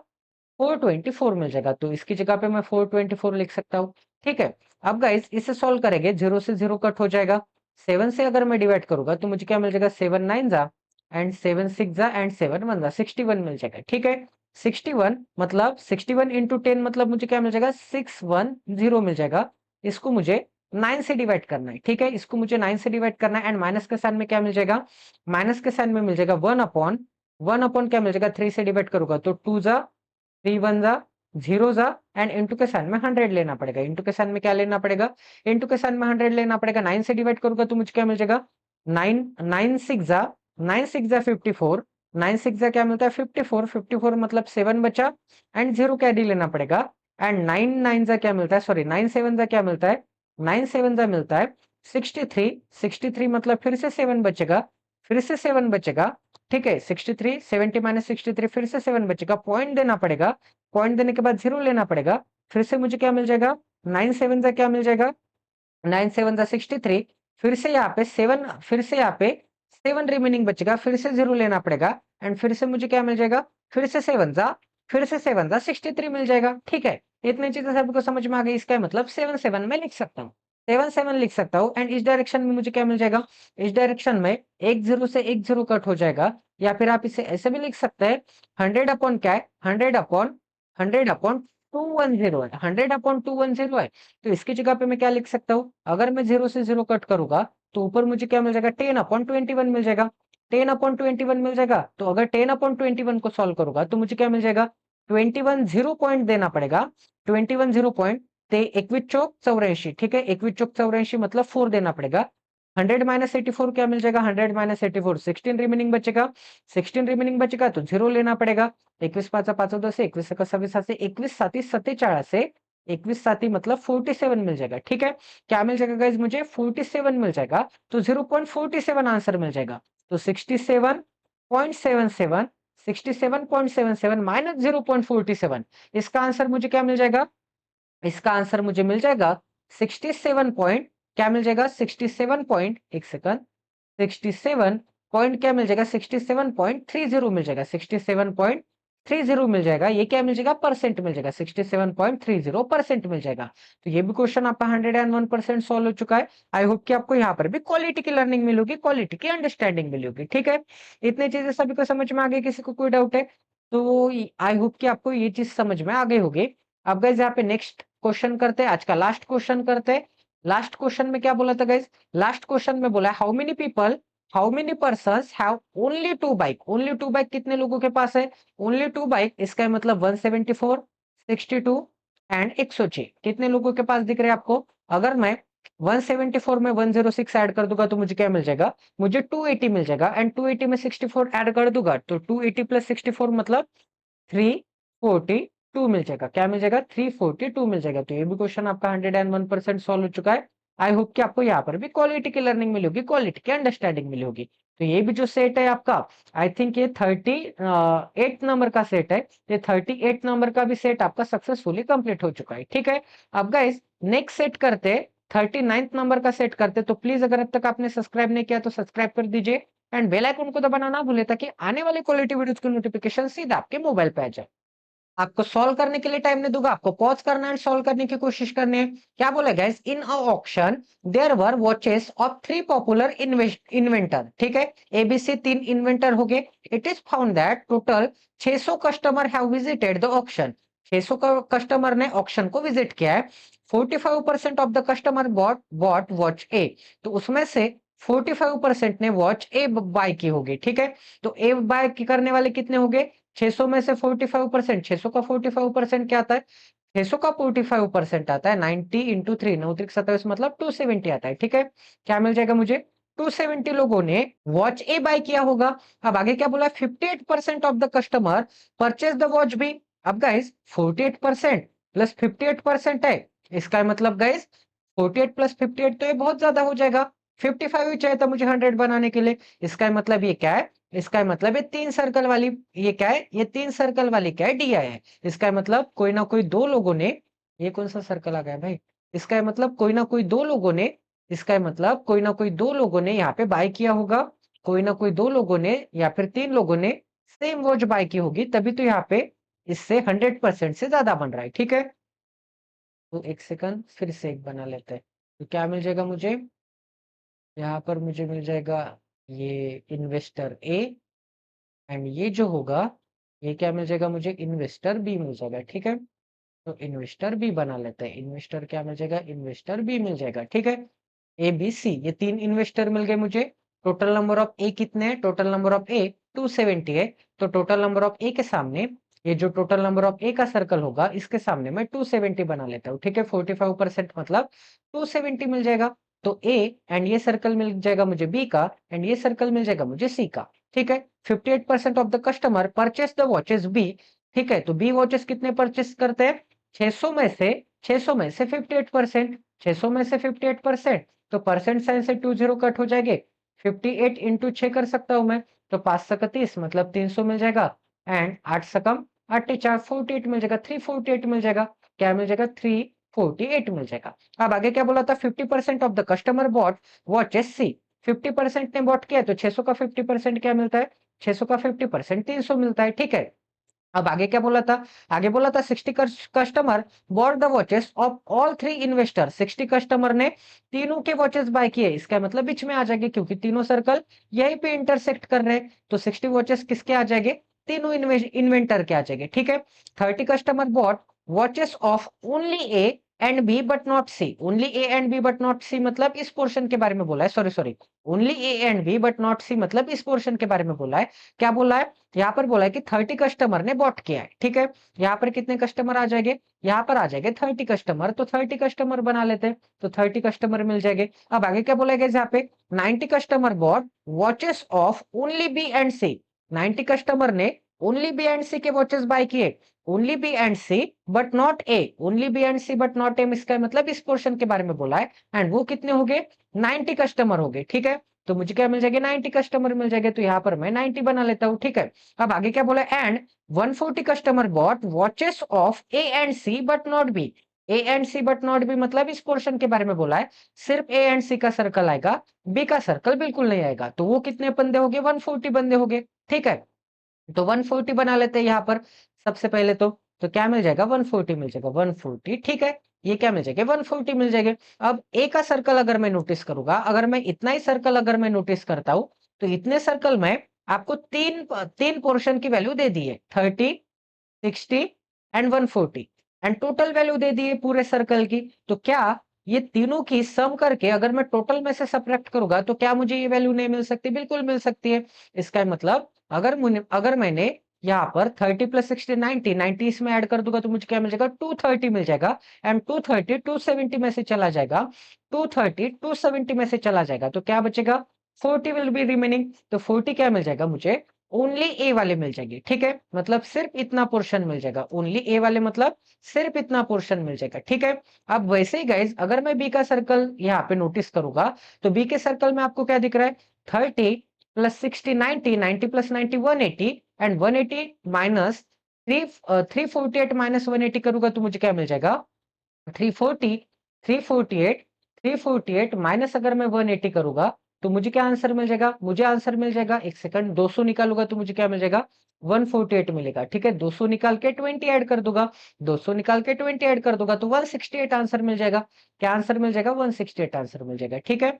424 मिल जाएगा। तो इसकी जगह पे मैं 424 लिख सकता हूँ। ठीक है, अब गाइस इसे सॉल्व करेंगे, 0 से 0 कट हो जाएगा। 7 से अगर मैं डिवाइड करूंगा तो मुझे क्या मिल जाएगा? 7 9 जा एंड 7 6 जा एंड 7 1 जा 61 मिल जाएगा। ठीक है, 61 मतलब 61 इंटू 10 मतलब मुझे क्या मिल जाएगा? 610 मिल जाएगा। इसको मुझे 9 से डिवाइड करना है। ठीक है, इसको मुझे 9 से डिवाइड करना है एंड माइनस के साइन में क्या मिल जाएगा? माइनस के साइन में मिल जाएगा 1 अपॉन क्या मिल जाएगा? 3 से डिवाइड करूंगा तो 2 जा 3 1 जा 0 जा एंड इंटू के साइन में 100 लेना पड़ेगा। इंटू के साइन में क्या लेना पड़ेगा? इंटू के साइन में 100 लेना पड़ेगा। 9 से डिवाइड करूंगा तो मुझे क्या मिल जाएगा? 9 9 6 जा 54 9 6 जा क्या मिलता है? 54 54 मतलब 7 बचा एंड 0 कैरी लेना पड़ेगा। एंड 9 9 जा क्या मिलता है? सॉरी 9 7 जा क्या मिलता है? 9 7 जा मिलता है 63 63 मतलब फिर से 7 बचेगा, फिर से 7 बचेगा। ठीक है, 63 70 माइनस 63 फिर से 7 बचेगा। पॉइंट देना पड़ेगा, पॉइंट देने के बाद 0 लेना पड़ेगा। फिर से मुझे क्या मिल जाएगा? 9 7 जा क्या मिल जाएगा? 9 7 जा 63 फिर से यहाँ पे 7 फिर से यहाँ पे 7 रिमेनिंग बचेगा। फिर से 0 लेना पड़ेगा एंड फिर से मुझे क्या मिल जाएगा? फिर से 7 जा 63 मिल जाएगा। ठीक है, इतनी चीजें सबको समझ में आ गई। इसका मतलब 7 7 में लिख सकता हूँ, 7 7 लिख सकता हूँ। एंड इस डायरेक्शन में मुझे क्या मिल जाएगा? इस डायरेक्शन में एक जीरो से एक जीरो कट हो जाएगा। या फिर आप इसे ऐसे भी लिख सकते हैं 100 अपॉन क्या है? 100 अपॉन 210 है। 100 अपॉन 210 है। तो इसकी जगह पे मैं क्या लिख सकता हूँ? अगर मैं 0 से 0 कट करूंगा तो ऊपर मुझे क्या मिल जाएगा? 10 अपॉन 21 मिल जाएगा। 10 अपॉन 21 मिल जाएगा। तो अगर 10 अपॉन 21 को सॉल्व करूंगा तो मुझे क्या मिल जाएगा? 21 0 पॉइंट देना पड़ेगा। 21 0 पॉइंट 21 चौक 84। ठीक है, 21 चौक 84 मतलब 4 देना पड़ेगा। 100 माइनस 84 क्या मिल जाएगा? 100 माइनस 84 16 रिमेनिंग बचेगा। 16 रिमेनिंग बचेगा तो 0 लेना पड़ेगा। 21 5 5 10 21 27 7 21 7 47 से 21 7 मतलब 47 मिल जाएगा। ठीक है, क्या मिल जाएगा गाइस? मुझे 47 मिल जाएगा। तो 0.47 आंसर मिल जाएगा। तो 67.77 67.77 माइनस 0.47 इसका आंसर मुझे क्या मिल जाएगा? इसका आंसर मुझे मिल जाएगा 67 पॉइंट क्या मिल जाएगा? 67 पॉइंट एक सेकंड 67 पॉइंट क्या मिल जाएगा 67.30 मिल जाएगा, 67.30 मिल जाएगा। ये क्या मिल जाएगा परसेंट मिल जाएगा, 67.30% मिल जाएगा। तो ये भी क्वेश्चन आपका 101% सॉल्व हो चुका है। आई होप कि आपको यहाँ पर भी क्वालिटी की लर्निंग मिलेगी, क्वालिटी की अंडरस्टैंडिंग मिलेगी। ठीक है, इतनी चीजें सभी को समझ में आ गई, किसी को कोई डाउट है तो आई होप कि आपको ये चीज समझ में आ गई होगी। अब गाइस यहाँ पे नेक्स्ट क्वेश्चन करते हैं, आज का लास्ट क्वेश्चन करते हैं। लास्ट क्वेश्चन में क्या बोला था गाइस, लास्ट क्वेश्चन में बोला how many persons have only two bike, only two bike कितने लोगों के पास है, ओनली टू बाइक, इसका मतलब 174, 62 एंड 106 कितने लोगों के पास दिख रहे हैं आपको। अगर मैं 174 में 106 ऐड कर दूंगा तो मुझे क्या मिल जाएगा, मुझे 280 मिल जाएगा, एंड 280 में 64 ऐड कर दूंगा तो 280 प्लस 64 मतलब 342 मिल जाएगा। क्या मिल जाएगा, 342 मिल जाएगा। तो ये भी क्वेश्चन आपका 101% सॉल्व हो चुका है। आई होप कि आपको यहाँ पर भी क्वालिटी की लर्निंग मिली होगी, क्वालिटी की अंडरस्टैंडिंग मिली होगी। तो ये भी जो सेट है आपका, आई थिंक ये 38 नंबर का सेट है, ये 38 नंबर का भी सेट आपका सक्सेसफुली कंप्लीट हो चुका है। ठीक है, अब गाइस नेक्स्ट सेट करते 39th नंबर का सेट करते। तो प्लीज अगर अब तक आपने सब्सक्राइब नहीं किया तो सब्सक्राइब कर दीजिए एंड बेल आइकन को दबाना ना भूले, ताकि आने वाले क्वालिटी वीडियोस की नोटिफिकेशन सीधा आपके मोबाइल पे आ जाए। आपको सॉल्व करने के लिए टाइम नहीं दूंगा, आपको पॉज करना है, सॉल्व करने की कोशिश करनी है। क्या बोले guys, in a auction there were watches of 3 popular inventor. ठीक है, एबीसी 3 इन्वेंटर हो गए। It is found that total 600 customer have visited the auction, 600 customer ने ऑक्शन को विजिट किया है। 45% of the customer bought watch A, तो उसमें से 45% ने वॉच ए बाय की होगी। ठीक है, तो ए बाय करने वाले कितने हो गए, 600 में से 45%, 600 का 45% क्या आता है, 600 का 45% आता है 90 इंटू 3, 9 3 27 मतलब 270 आता है। ठीक है, क्या मिल जाएगा मुझे, 270 लोगों ने वॉच ए बाय किया होगा। अब आगे क्या बोला, 58% of the customer purchase the watch B. अब गाइस 48% प्लस 58% है, इसका मतलब गाइस 48 प्लस 58 तो ये बहुत ज्यादा हो जाएगा, 55 ही चाहिए था मुझे 100 बनाने के लिए। इसका मतलब ये क्या है, इसका मतलब ये 3 सर्कल वाली, ये क्या है, ये 3 सर्कल वाली क्या है, डी आई है। इसका मतलब कोई ना कोई दो लोगों ने, ये कौन सा सर्कल आ गया भाई, इसका मतलब कोई ना कोई दो लोगों ने, इसका मतलब कोई ना कोई दो लोगों ने यहाँ पे बाय किया होगा, कोई ना कोई दो लोगों ने या फिर 3 लोगों ने सेम वॉच बाय की होगी, तभी तो यहाँ पे इससे 100% से ज्यादा बन रहा है। ठीक है, तो एक सेकंड फिर से एक बना लेते हैं। तो क्या मिल जाएगा मुझे, यहाँ पर मुझे मिल जाएगा ये इन्वेस्टर ए, एंड ये जो होगा ये क्या मिल जाएगा मुझे, इन्वेस्टर बी मिल जाएगा। ठीक है, तो इन्वेस्टर बी बना लेते हैं, इन्वेस्टर क्या मिल जाएगा, इन्वेस्टर बी मिल जाएगा। ठीक है, ए बी सी ये 3 इन्वेस्टर मिल गए मुझे। टोटल नंबर ऑफ ए कितने हैं, टोटल नंबर ऑफ ए 270 है। तो टोटल नंबर ऑफ ए के सामने, ये जो टोटल नंबर ऑफ ए का सर्कल होगा इसके सामने मैं 270 बना लेता हूँ। ठीक है, 45% मतलब 270 मिल जाएगा। तो ए एंड ये सर्कल मिल जाएगा मुझे बी का, एंड ये सर्कल मिल जाएगा मुझे सी का। ठीक है, 58% of the customer purchase the watches B. ठीक है, तो बी वॉचेस कितने परचेस करते हैं, 600 में से 600 में से 58%, 600 में से 58%, तो परसेंट साइन से 20 कट हो जाएंगे, 58 इंटू 6 कर सकता हूं मैं, तो 5 सका 30 मतलब 300 मिल जाएगा, एंड 8 सकम 8 4 48 मिल जाएगा, 348 मिल जाएगा। क्या मिल जाएगा, 348 मिल जाएगा। अब आगे क्या बोला था, 50% of the customer bought watches C, 50% ने बॉट किया तो 600 का 50% क्या मिलता है, 600 का 50% 300 मिलता है। ठीक है, अब आगे क्या बोला था, आगे बोला था 60 customer bot the watches of all 3 investor, 60 customer ने तीनों के वॉचेस बाय किए, इसका मतलब बीच में आ जाएंगे क्योंकि तीनों सर्कल यहीं पे इंटरसेक्ट कर रहे हैं। तो 60 वॉचेस किसके आ जाएंगे, तीनों इन्वेंटर के आ जाएंगे। ठीक है, 30 customer bought watches of only A and B but not C, only A and B but not C मतलब इस पोर्शन के बारे में बोला है, sorry sorry, only A and B but not C मतलब इस पोर्शन के बारे में बोला है। क्या बोला है, यहाँ पर बोला है कि 30 कस्टमर ने बॉट किया है। ठीक है, यहाँ पर कितने कस्टमर आ जाएंगे, यहाँ पर आ जाएंगे 30 कस्टमर, तो 30 कस्टमर बना लेते हैं, तो 30 कस्टमर मिल जाएंगे। अब आगे क्या बोला गया, यहाँ पे 90 customer bought watches of only B and C, 90 customer ने ओनली बी एंड सी के वॉचेस बाय किए, only B and C but not A, only B and C but not A, इसका मतलब इस पोर्शन के बारे में बोला है, एंड वो कितने हो गए, 90 कस्टमर हो गए। ठीक है, तो मुझे क्या मिल जाएगा, 90 कस्टमर मिल जाएंगे, तो यहाँ पर मैं 90 बना लेता हूँ। ठीक है, अब आगे क्या बोला, and 140 customer bought watches of A and C but not B, A and C but not B मतलब इस पोर्शन के बारे में बोला है, सिर्फ ए एंड सी का सर्कल आएगा, बी का सर्कल बिल्कुल नहीं आएगा। तो वो कितने बंदे हो गए? 140 बंदे हो गए। ठीक है, तो 140 बना लेते हैं यहाँ पर सबसे पहले। तो क्या मिल जाएगा? 140 मिल जाएगा, 140। ठीक है, ये क्या मिल जाएगा? 140 मिल जाएगा। अब ए का सर्कल अगर मैं नोटिस करूंगा, अगर मैं इतना ही सर्कल अगर मैं नोटिस करता हूं, तो इतने सर्कल में आपको तीन तीन पोर्शन की वैल्यू दे दी है, 30, 60 एंड 140, एंड टोटल वैल्यू दे दी है पूरे सर्कल की। तो क्या ये तीनों की सम करके अगर मैं टोटल में से सब्ट्रैक्ट करूंगा, तो क्या मुझे ये वैल्यू नहीं मिल सकती? बिल्कुल मिल सकती है। इसका मतलब अगर मैंने यहाँ पर 30 प्लस 60 90, 90 इसमें ऐड कर दूंगा तो मुझे क्या मिल जाएगा? 230 मिल जाएगा। एंड 230 270 में से चला जाएगा, 230 270 में से चला जाएगा, तो क्या बचेगा? 40 विल बी रिमेनिंग। तो 40 क्या मिल जाएगा मुझे? ओनली ए वाले मिल जाएंगे। ठीक है, मतलब सिर्फ इतना पोर्शन मिल जाएगा, ओनली ए वाले मतलब सिर्फ इतना पोर्शन मिल जाएगा। ठीक है, अब वैसे ही गाइज अगर मैं बी का सर्कल यहाँ पे नोटिस करूंगा, तो बी के सर्कल में आपको क्या दिख रहा है? 30 plus 60 90, 90 plus 90 180, and 180 minus 348 minus 180 करूंगा तो मुझे क्या मिल जाएगा? 340, 348, 348 माइनस अगर मैं 180 करूंगा तो मुझे क्या आंसर मिल जाएगा? मुझे आंसर मिल जाएगा, एक सेकंड, 200 निकालूंगा तो मुझे क्या मिल जाएगा? 148 मिलेगा। ठीक है, 200 निकाल के 20 ऐड कर दूंगा, 200 निकाल के 20 ऐड कर दूंगा तो 168 आंसर मिल जाएगा। क्या आंसर मिल जाएगा? 168 आंसर मिल जाएगा। ठीक है,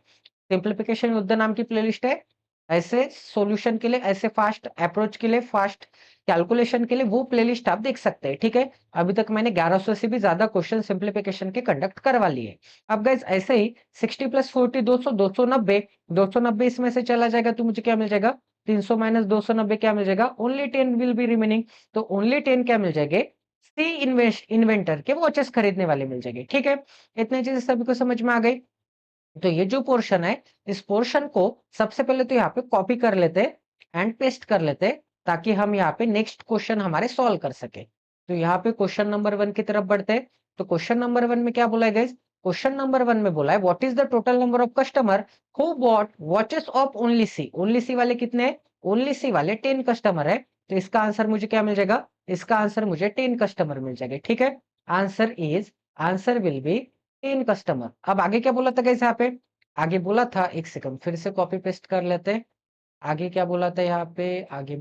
सिंप्लीफिकेशन विद द नाम की प्लेलिस्ट है, ऐसे सॉल्यूशन के लिए, ऐसे फास्ट अप्रोच के लिए, फास्ट कैलकुलेशन के लिए वो प्लेलिस्ट आप देख सकते हैं। ठीक है, अभी तक मैंने 1100 से भी ज्यादा क्वेश्चन सिंप्लीफिकेशन के कंडक्ट करवा लिए। अब गाइस ऐसे ही 60 प्लस 40 200, 290, 290 इसमें से चला जाएगा तो मुझे क्या मिल जाएगा? 300 माइनस 290 क्या मिल जाएगा? Only 10 will be remaining. तो ओनली 10 क्या मिल जाएंगे? सी इन्वेंटर के वॉचेस खरीदने वाले मिल जाएंगे। ठीक है, इतनी चीजें सभी को समझ में आ गई। तो ये जो पोर्शन है, इस पोर्शन को सबसे पहले तो यहाँ पे कॉपी कर लेते एंड पेस्ट कर लेते, ताकि हम यहाँ पे नेक्स्ट क्वेश्चन हमारे सॉल्व कर सके। तो यहाँ पे क्वेश्चन नंबर 1 की तरफ बढ़ते हैं। तो क्वेश्चन नंबर 1 में क्या बोला है गाइस? क्वेश्चन नंबर 1 में बोला है what is the total number of customer who bought watches of only C. Only C वाले कितने हैं? ओनली सी वाले 10 कस्टमर है। तो इसका आंसर मुझे क्या मिल जाएगा? इसका आंसर मुझे 10 कस्टमर मिल जाएगा। ठीक है, आंसर विल बी 10 कस्टमर। अब आगे क्या बोला था गाइस यहाँ पे? आगे बोला था, एक सेकंड फिर से कॉपी पेस्ट कर लेते हैं। आगे क्या बोला था यहाँ पे? आगे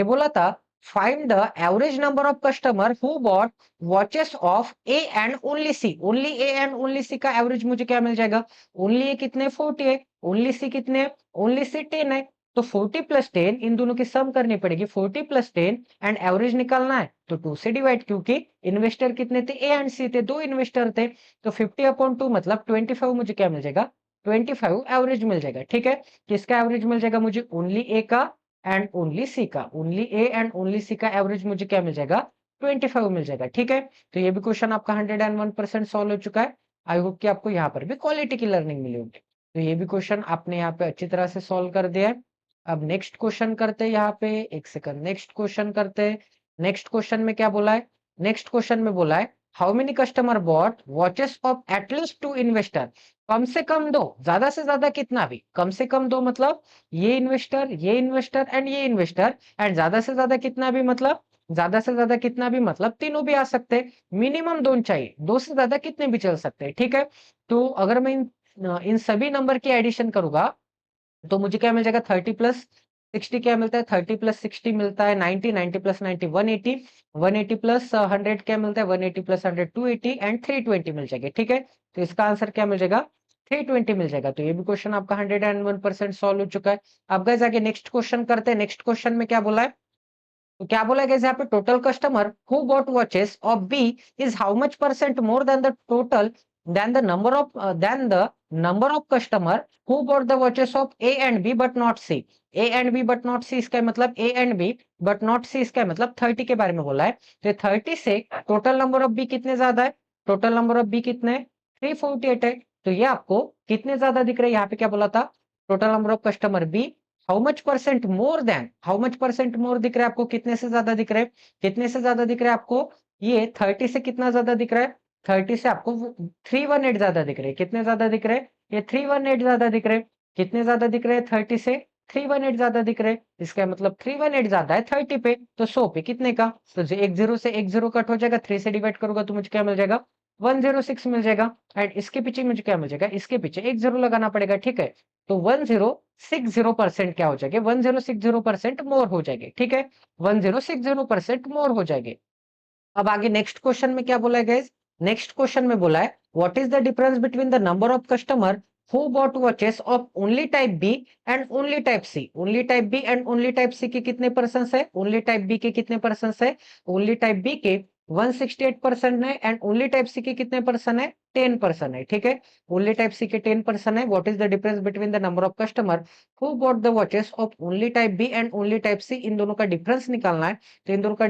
बोला था find the average number of customer who bought watches of A and only C. Only A and only C का एवरेज मुझे क्या मिल जाएगा? ओनली ए कितने? 40 है, ओनली सी कितने? ओनली सी 10 है। तो 40 प्लस 10 इन दोनों की सम करनी पड़ेगी, 40 प्लस 10 एंड एवरेज निकालना है तो 2 से डिवाइड, क्योंकि इन्वेस्टर कितने थे? ए एंड सी थे, दो इन्वेस्टर थे। तो 50/2 मतलब 25 मुझे क्या मिल जाएगा? 25 एवरेज मिल जाएगा। ठीक है, किसका एवरेज मिल जाएगा मुझे? ओनली ए का एंड ओनली सी का। Only A and only C का एवरेज मुझे क्या मिल जाएगा? 25 मिल जाएगा। ठीक है, तो ये भी क्वेश्चन आपका 101% सॉल्व हो चुका है। आई होप कि आपको यहाँ पर भी क्वालिटी की लर्निंग मिली होगी। तो ये भी क्वेश्चन आपने यहाँ पे अच्छी तरह से सॉल्व कर दिया है। अब नेक्स्ट क्वेश्चन करते हैं यहाँ पे, एक सेकंड, नेक्स्ट क्वेश्चन करते हैं। नेक्स्ट क्वेश्चन में क्या बोला है? नेक्स्ट क्वेश्चन में बोला है how many customer bought watches of at least 2 investor. कम से कम दो, ज्यादा से ज्यादा कितना भी, कम से कम दो मतलब ये इन्वेस्टर एंड ये इन्वेस्टर, एंड ज्यादा से ज्यादा कितना भी मतलब, ज्यादा से ज्यादा कितना भी मतलब तीनों भी आ सकते हैं। मिनिमम दो चाहिए, दो से ज्यादा कितने भी चल सकते हैं। ठीक है, तो अगर मैं इन सभी नंबर की एडिशन करूंगा तो मुझे क्या मिल जाएगा? 30 प्लस 60 क्या मिलता है? 30 प्लस 60 मिलता है 90, 90 प्लस 90 180, 180 प्लस 100 क्या मिलता है? 180 प्लस 100 280 एंड 320 मिल जाएगा। ठीक है, तो इसका आंसर क्या मिल जाएगा? 320 मिल जाएगा। तो ये भी क्वेश्चन आपका 101% सॉल्व हो चुका है। अब गाइस आगे नेक्स्ट क्वेश्चन करते हैं। नेक्स्ट क्वेश्चन में क्या बोला है? तो क्या बोला गया यहाँ पे? Total customer who bought watches of B is how much percent more than the total than the number of customer who bought the watches of A and B but not C. A and B but not C इसका मतलब A and B but not C इसका मतलब 30 के बारे में बोला है। तो 30 से टोटल नंबर ऑफ बी कितने ज्यादा है? टोटल नंबर ऑफ बी कितने? 348 है। तो ये आपको कितने ज्यादा दिख रहे हैं? यहाँ पे क्या बोला था? Total number of customer B how much percent more than, how much percent more दिख रहा है आपको? कितने से ज्यादा दिख रहा है? कितने से ज्यादा दिख रहा है आपको? ये 30 से कितना ज्यादा दिख रहा है? 30 से आपको 318 ज्यादा दिख रहे हैं। कितने ज्यादा दिख रहे हैं? ये 318 ज्यादा दिख रहे हैं। कितने ज्यादा दिख रहे हैं 30 से? 318 ज्यादा दिख रहे हैं, इसका मतलब 318 ज्यादा है 30 पे, तो 100 पे कितने का? तो जो एक जीरो से एक जीरो कट हो जाएगा, 3 से डिवाइड करूंगा तो मुझे क्या मिल जाएगा? 106 मिल जाएगा। एंड इसके पीछे मुझे क्या मिल जाएगा? इसके पीछे एक जीरो लगाना पड़ेगा, ठीक है। तो 1060% क्या हो जाएगा? 1060% मोर हो जाएंगे, ठीक है। 1060% मोर हो जाएंगे। अब आगे नेक्स्ट क्वेश्चन में क्या बोला है गाइस? नेक्स्ट क्वेश्चन में बोला है what is the difference between the number of customer who bought watches of only type B and only type C. Only type B and only type C के कितने percent है? Only type B के कितने percent है? Only type B के 168% है and only type C के कितने परसेंट है? 10% है, ठीक है। ओनली टाइप सी के 10% है। What is the difference between the number of customer who bought the watches of only type B and only type C, इन दोनों का डिफरेंस निकालना है। तो इन दोनों का